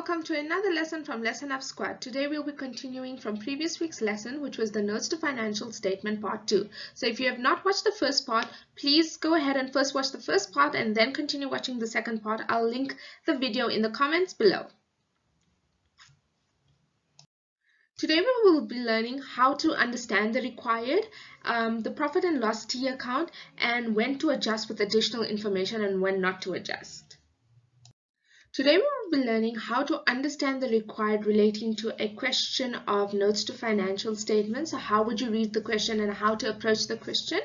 welcome to another lesson from Lesson Up Squad. Today we'll be continuing from previous week's lesson, which was the Notes to Financial Statement Part 2. So if you have not watched the first part, please go ahead and first watch the first part and then continue watching the second part. I'll link the video in the comments below. Today we will be learning how to understand the required, the profit and loss T account, and when to adjust with additional information and when not to adjust. Today we will be learning how to understand the required relating to a question of notes to financial statements. So how would you read the question and how to approach the question?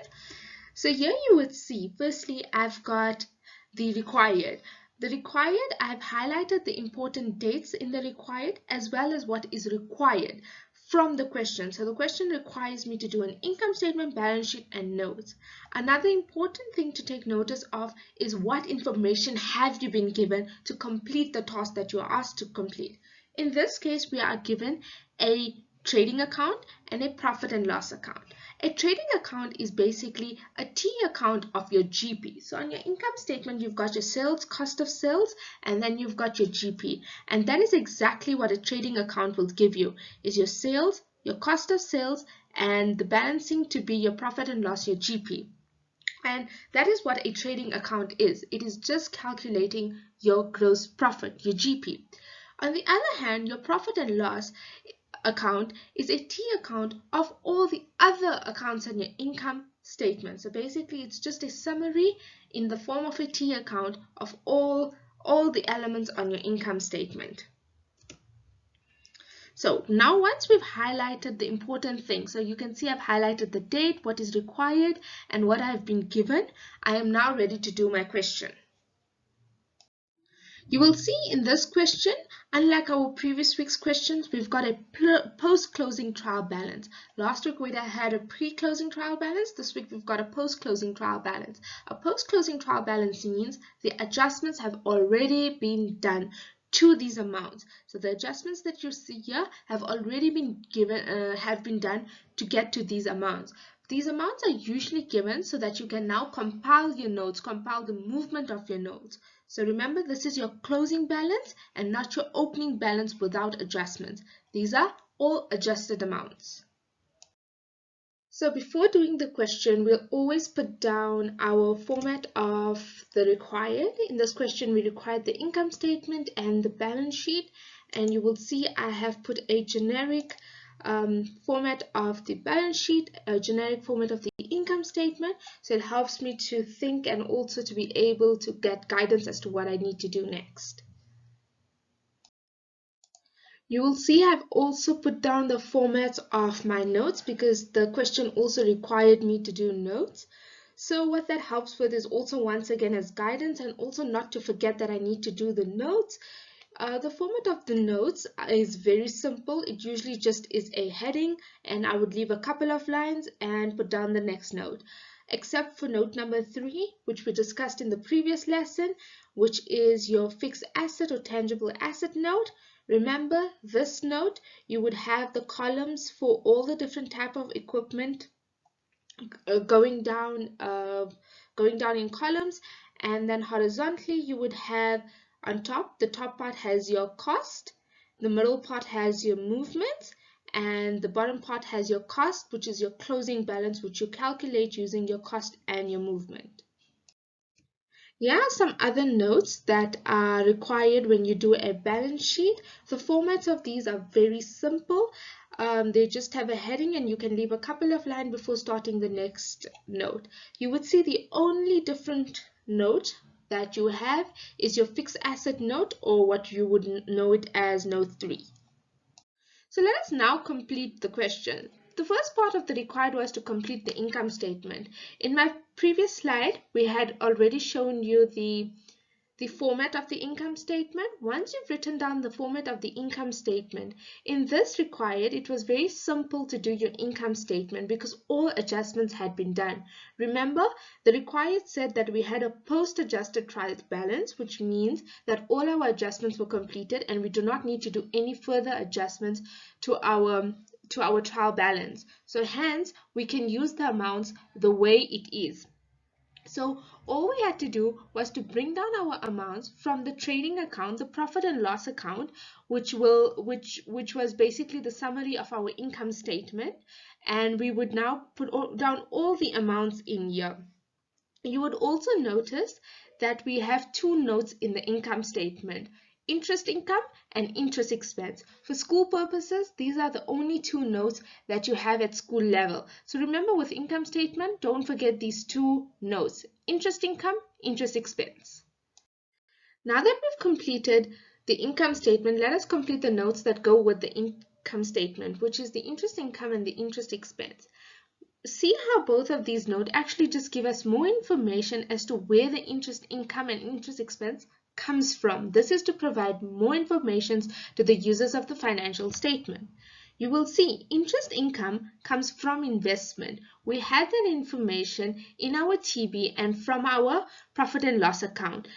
So here you would see, firstly, I've got the required. The required, I've highlighted the important dates in the required as well as what is required from the question. So the question requires me to do an income statement, balance sheet, and notes. Another important thing to take notice of is what information have you been given to complete the task that you are asked to complete. In this case, we are given a trading account and a profit and loss account. A trading account is basically a T account of your GP. So on your income statement, you've got your sales, cost of sales, and then you've got your GP. And that is exactly what a trading account will give you, is your sales, your cost of sales, and the balancing to be your profit and loss, your GP. And that is what a trading account is. It is just calculating your gross profit, your GP. On the other hand, your profit and loss account is a T account of all the other accounts on your income statement. So basically it's just a summary in the form of a T account of all the elements on your income statement. So now once we've highlighted the important things, so you can see I've highlighted the date, what is required, and what I've been given, I am now ready to do my question. You will see in this question, unlike our previous week's questions, we've got a post-closing trial balance. Last week we had a pre-closing trial balance. This week we've got a post-closing trial balance. A post-closing trial balance means the adjustments have already been done to these amounts. So the adjustments that you see here have already been done to get to these amounts. These amounts are usually given so that you can now compile your notes, compile the movement of your notes. So remember, this is your closing balance and not your opening balance without adjustments. These are all adjusted amounts. So before doing the question, we'll always put down our format of the required. In this question, we required the income statement and the balance sheet. And you will see I have put a generic format of the balance sheet, a generic format of the income statement, so it helps me to think and also to be able to get guidance as to what I need to do next. You will see I've also put down the formats of my notes because the question also required me to do notes. So what that helps with is also once again as guidance and also not to forget that I need to do the notes. The format of the notes is very simple. It usually just is a heading and I would leave a couple of lines and put down the next note. Except for note number 3, which we discussed in the previous lesson, which is your fixed asset or tangible asset note. Remember this note, you would have the columns for all the different type of equipment going down in columns, and then horizontally you would have on top, the top part has your cost, the middle part has your movements, and the bottom part has your cost, which is your closing balance, which you calculate using your cost and your movement. Here are some other notes that are required when you do a balance sheet. The formats of these are very simple. They just have a heading and you can leave a couple of lines before starting the next note. You would see the only different note that you have is your fixed asset note, or what you would know it as note 3. So let us now complete the question. The first part of the required was to complete the income statement. In my previous slide, we had already shown you the format of the income statement. Once you've written down the format of the income statement, in this required, it was very simple to do your income statement because all adjustments had been done. Remember, the required said that we had a post-adjusted trial balance, which means that all our adjustments were completed and we do not need to do any further adjustments to our trial balance. So hence, we can use the amounts the way it is. So all we had to do was to bring down our amounts from the trading account, the profit and loss account, which was basically the summary of our income statement, and we would now put down all the amounts in here. You would also notice that we have two notes in the income statement: interest income and interest expense. For school purposes, these are the only two notes that you have at school level. So remember, with income statement, don't forget these two notes: interest income, interest expense. Now that we've completed the income statement, let us complete the notes that go with the income statement, which is the interest income and the interest expense. See how both of these notes actually just give us more information as to where the interest income and interest expense comes from. This is to provide more information to the users of the financial statement. You will see interest income comes from investment. We had that information in our TB and from our profit and loss account.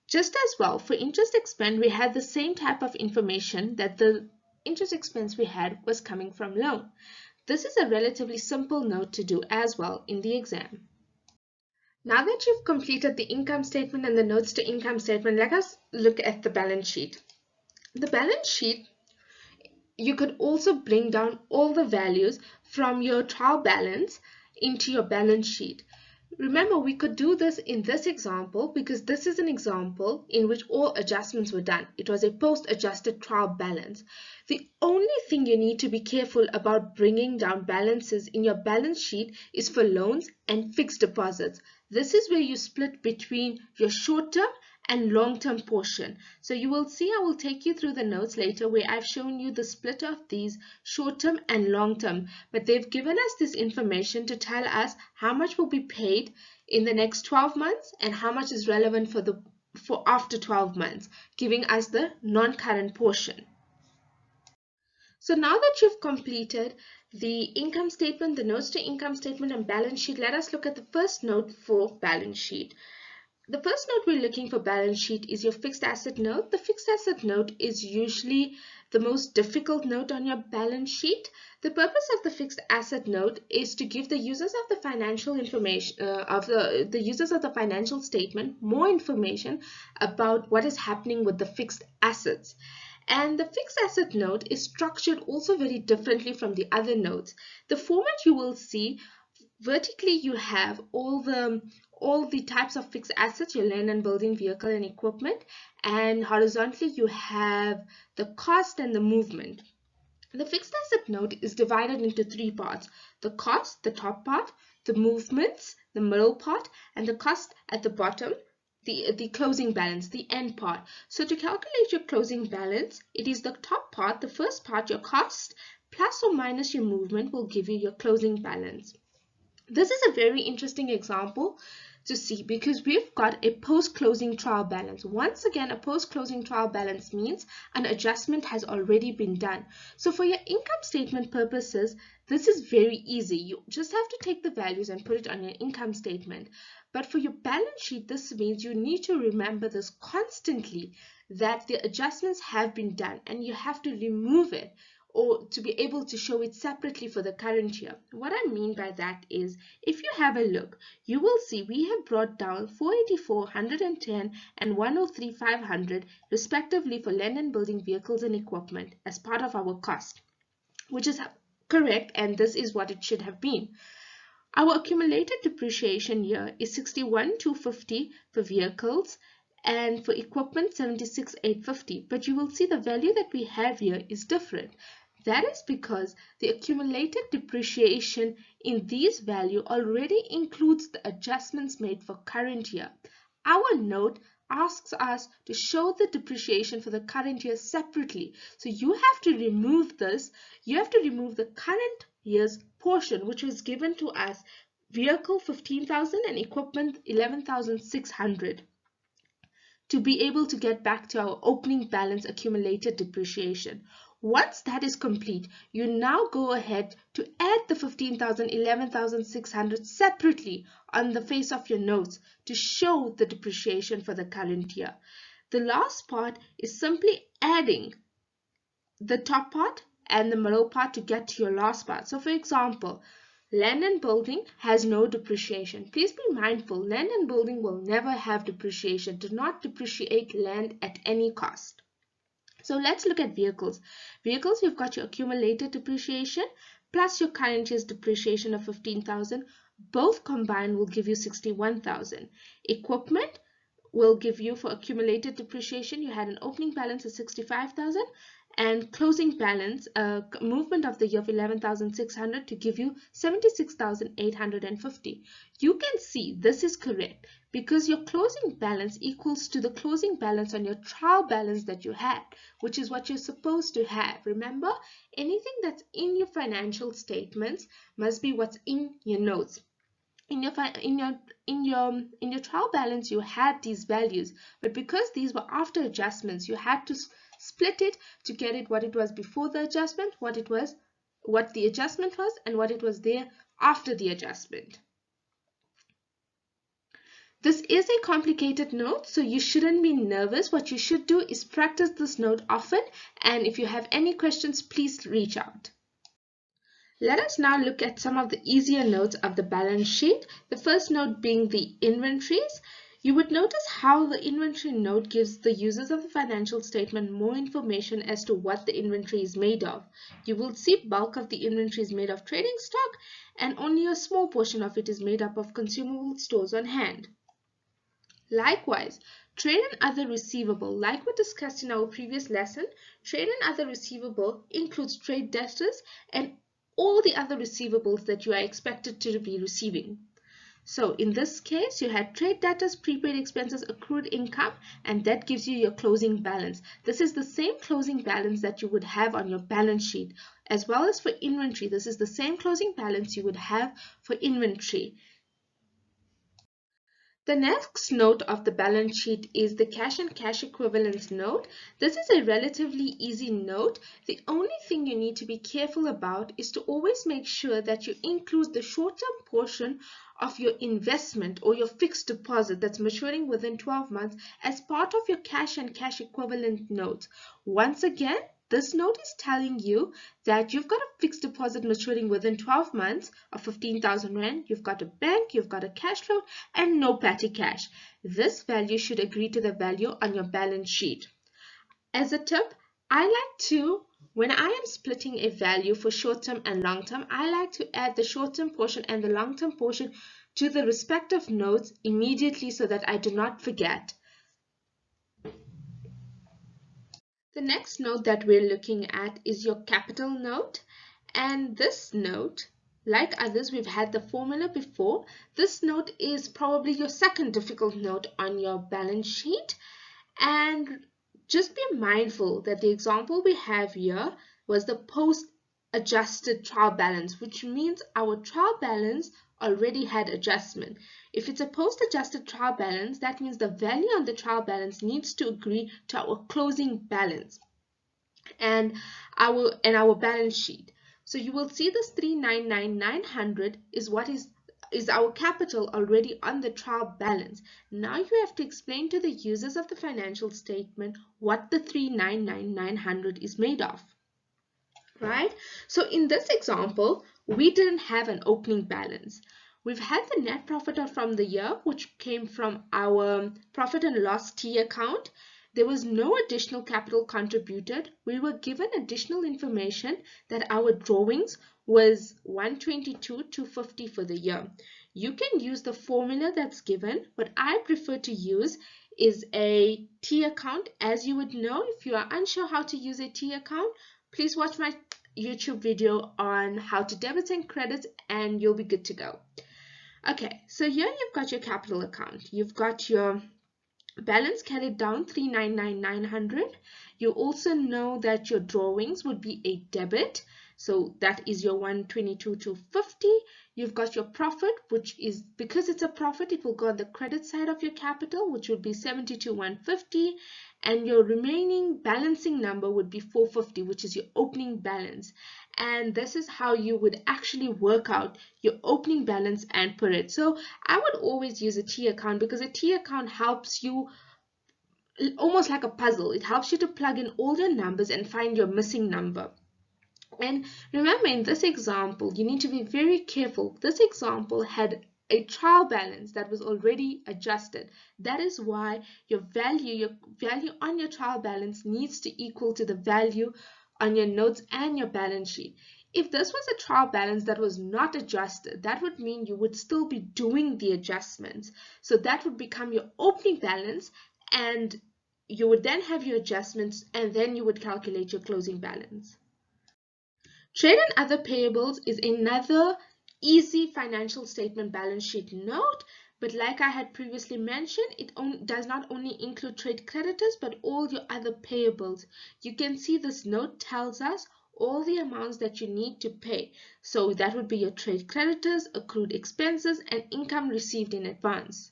Just as well, for interest expense, we had the same type of information that the interest expense we had was coming from loan. This is a relatively simple note to do as well in the exam. Now that you've completed the income statement and the notes to income statement, let us look at the balance sheet. The balance sheet, you could also bring down all the values from your trial balance into your balance sheet. Remember, we could do this in this example because this is an example in which all adjustments were done. It was a post-adjusted trial balance. The only thing you need to be careful about bringing down balances in your balance sheet is for loans and fixed deposits. This is where you split between your short-term and long-term portion. So you will see, I will take you through the notes later where I've shown you the split of these short-term and long-term, but they've given us this information to tell us how much will be paid in the next 12 months and how much is relevant for after 12 months, giving us the non-current portion. So now that you've completed the income statement, the notes to income statement and balance sheet, let us look at the first note for balance sheet. The first note we're looking for balance sheet is your fixed asset note. The fixed asset note is usually the most difficult note on your balance sheet. The purpose of the fixed asset note is to give the users of the financial information the users of the financial statement more information about what is happening with the fixed assets. And the fixed asset note is structured also very differently from the other notes. The format you will see, vertically you have all the types of fixed assets, your land and building, vehicle and equipment, and horizontally you have the cost and the movement. The fixed asset note is divided into three parts: the cost, the top part, the movements, the middle part, and the cost at the bottom, the closing balance, the end part. So to calculate your closing balance, it is the top part, the first part, your cost, plus or minus your movement will give you your closing balance. This is a very interesting example to see because we've got a post-closing trial balance. Once again, a post-closing trial balance means an adjustment has already been done. So for your income statement purposes, this is very easy. You just have to take the values and put it on your income statement. But for your balance sheet, this means you need to remember this constantly, that the adjustments have been done and you have to remove it or to be able to show it separately for the current year. What I mean by that is, if you have a look, you will see we have brought down 484, 110 and 103, 500 respectively for land and building, vehicles and equipment as part of our cost, which is correct, and this is what it should have been. Our accumulated depreciation here is 61,250 for vehicles and for equipment 76,850, but you will see the value that we have here is different. That is because the accumulated depreciation in these value already includes the adjustments made for current year. Our note asks us to show the depreciation for the current year separately. So you have to remove this. You have to remove the current year's portion, which was given to us: vehicle 15,000 and equipment 11,600, to be able to get back to our opening balance accumulated depreciation. Once that is complete, you now go ahead to add the 15,000, 11,600 separately on the face of your notes to show the depreciation for the current year. The last part is simply adding the top part and the middle part to get to your last part. So for example, Land and building has no depreciation. Please be mindful, land and building will never have depreciation. Do not depreciate land at any cost. So let's look at vehicles. Vehicles, you've got your accumulated depreciation plus your current year's depreciation of 15,000. Both combined will give you 61,000. Equipment will give you, for accumulated depreciation, you had an opening balance of 65,000 and closing balance, movement of the year of 11,600 to give you 76,850. You can see this is correct because your closing balance equals to the closing balance on your trial balance that you had, which is what you're supposed to have. Remember, anything that's in your financial statements must be what's in your notes. In your trial balance, you had these values, but because these were after adjustments, you had to split it to get it what it was before the adjustment, what the adjustment was, and what it was there after the adjustment. This is a complicated note, so you shouldn't be nervous. What you should do is practice this note often, and if you have any questions, please reach out. Let us now look at some of the easier notes of the balance sheet. The first note being the inventories. You would notice how the inventory note gives the users of the financial statement more information as to what the inventory is made of. You will see bulk of the inventory is made of trading stock and only a small portion of it is made up of consumable stores on hand. Likewise, trade and other receivable, like we discussed in our previous lesson, trade and other receivable includes trade debtors and all the other receivables that you are expected to be receiving. So in this case, you had trade debtors, prepaid expenses, accrued income, and that gives you your closing balance. This is the same closing balance that you would have on your balance sheet, as well as for inventory. This is the same closing balance you would have for inventory. The next note of the balance sheet is the cash and cash equivalents note. This is a relatively easy note. The only thing you need to be careful about is to always make sure that you include the short-term portion of your investment or your fixed deposit that's maturing within 12 months as part of your cash and cash equivalent note. Once again, this note is telling you that you've got a fixed deposit maturing within 12 months of 15,000 Rand, you've got a bank, you've got a cash flow, and no petty cash. This value should agree to the value on your balance sheet. As a tip, when I am splitting a value for short-term and long-term, I like to add the short-term portion and the long-term portion to the respective notes immediately so that I do not forget. The next note that we're looking at is your capital note, and this note, like others, we've had the formula before. This note is probably your second difficult note on your balance sheet, and just be mindful that the example we have here was the post-adjusted trial balance, which means our trial balance already had adjustment. If it's a post-adjusted trial balance, that means the value on the trial balance needs to agree to our closing balance and our balance sheet. So you will see this 399,900 is what is our capital already on the trial balance. Now you have to explain to the users of the financial statement what the 399,900 is made of. Right? So in this example, we didn't have an opening balance. We've had the net profit from the year, which came from our profit and loss T account. There was no additional capital contributed. We were given additional information that our drawings was 122,250 for the year. You can use the formula that's given. What I prefer to use is a T account. As you would know, if you are unsure how to use a T account, please watch my YouTube video on how to debit and credit and you'll be good to go. Okay, so here you've got your capital account. You've got your balance carried down 399,900. You also know that your drawings would be a debit. So that is your 122,250. You've got your profit, which is, because it's a profit, it will go on the credit side of your capital, which would be 72,150. And your remaining balancing number would be 450, which is your opening balance. And this is how you would actually work out your opening balance and put it. So I would always use a T account because a T account helps you almost like a puzzle. It helps you to plug in all your numbers and find your missing number. And remember, in this example, you need to be very careful. This example had a trial balance that was already adjusted. That is why your value on your trial balance needs to equal to the value on your notes and your balance sheet. If this was a trial balance that was not adjusted, that would mean you would still be doing the adjustments. So that would become your opening balance, and you would then have your adjustments, and then you would calculate your closing balance. Trade and other payables is another easy financial statement balance sheet note, but like I had previously mentioned, it does not only include trade creditors but all your other payables. You can see this note tells us all the amounts that you need to pay. So that would be your trade creditors, accrued expenses, and income received in advance.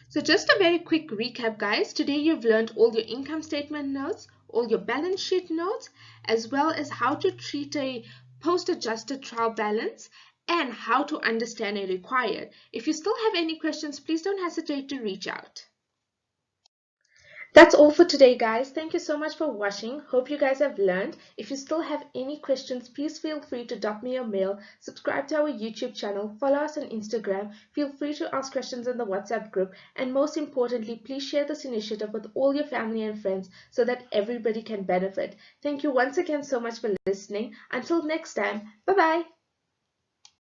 So just a very quick recap, guys. Today you've learned all your income statement notes, all your balance sheet notes, as well as how to treat a post-adjusted trial balance and how to understand a required. If you still have any questions, please don't hesitate to reach out. That's all for today, guys. Thank you so much for watching. Hope you guys have learned. If you still have any questions, please feel free to drop me a mail, subscribe to our YouTube channel, follow us on Instagram, feel free to ask questions in the WhatsApp group, and most importantly, please share this initiative with all your family and friends so that everybody can benefit. Thank you once again so much for listening. Until next time, bye-bye.